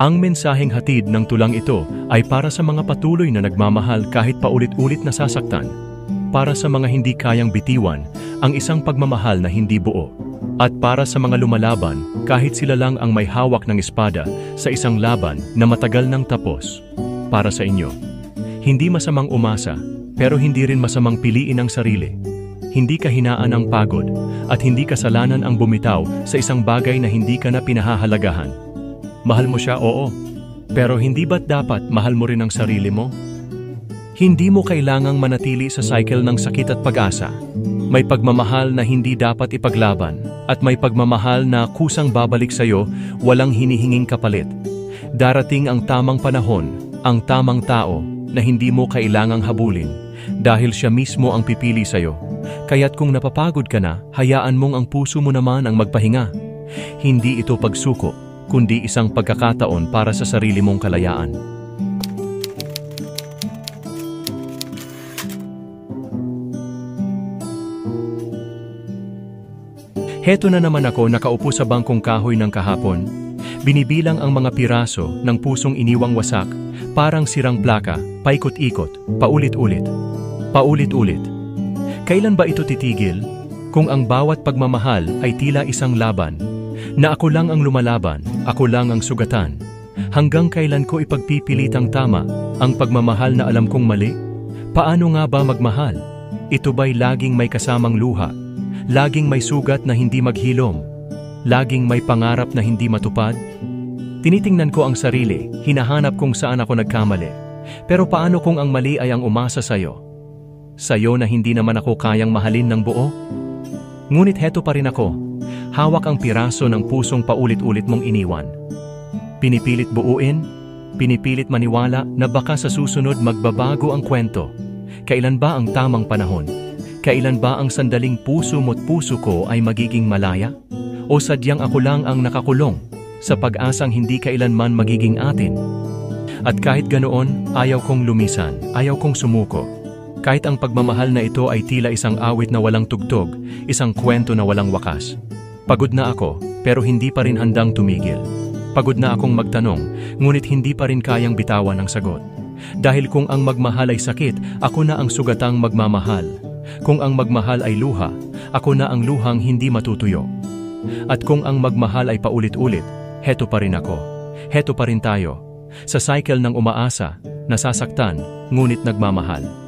Ang mensaheng hatid ng tulang ito ay para sa mga patuloy na nagmamahal kahit paulit-ulit nasasaktan, para sa mga hindi kayang bitiwan ang isang pagmamahal na hindi buo, at para sa mga lumalaban kahit sila lang ang may hawak ng espada sa isang laban na matagal nang tapos. Para sa inyo, hindi masamang umasa, pero hindi rin masamang piliin ang sarili. Hindi kahinaan ang pagod, at hindi kasalanan ang bumitaw sa isang bagay na hindi ka na pinahahalagahan. Mahal mo siya, oo. Pero hindi ba't dapat mahal mo rin ang sarili mo? Hindi mo kailangang manatili sa cycle ng sakit at pag-asa. May pagmamahal na hindi dapat ipaglaban, at may pagmamahal na kusang babalik sa'yo, walang hinihinging kapalit. Darating ang tamang panahon, ang tamang tao, na hindi mo kailangang habulin, dahil siya mismo ang pipili sa'yo. Kaya't kung napapagod ka na, hayaan mong ang puso mo naman ang magpahinga. Hindi ito pagsuko, kundi isang pagkakataon para sa sarili mong kalayaan. Heto na naman ako nakaupo sa bangkong kahoy ng kahapon. Binibilang ang mga piraso ng pusong iniwang wasak, parang sirang plaka, paikot-ikot, paulit-ulit. Paulit-ulit. Kailan ba ito titigil? Kung ang bawat pagmamahal ay tila isang laban, na ako lang ang lumalaban, ako lang ang sugatan. Hanggang kailan ko ipagpipilitang tama ang pagmamahal na alam kong mali? Paano nga ba magmahal? Ito ba'y laging may kasamang luha? Laging may sugat na hindi maghilom? Laging may pangarap na hindi matupad? Tinitingnan ko ang sarili, hinahanap kung saan ako nagkamali. Pero paano kung ang mali ay ang umasa sa'yo? Sa'yo na hindi naman ako kayang mahalin ng buo? Ngunit heto pa rin ako. Hawak ang piraso ng pusong paulit-ulit mong iniwan. Pinipilit buuin, pinipilit maniwala na baka sa susunod magbabago ang kwento. Kailan ba ang tamang panahon? Kailan ba ang sandaling puso mo't puso ko ay magiging malaya? O sadyang ako lang ang nakakulong sa pag-asang hindi kailanman magiging atin? At kahit ganoon, ayaw kong lumisan, ayaw kong sumuko. Kahit ang pagmamahal na ito ay tila isang awit na walang tugtog, isang kwento na walang wakas. Pagod na ako, pero hindi pa rin handang tumigil. Pagod na akong magtanong, ngunit hindi pa rin kayang bitawan ang sagot. Dahil kung ang magmahal ay sakit, ako na ang sugatang magmamahal. Kung ang magmahal ay luha, ako na ang luhang hindi matutuyo. At kung ang magmahal ay paulit-ulit, heto pa rin ako. Heto pa rin tayo. Sa cycle ng umaasa, nasasaktan, ngunit nagmamahal.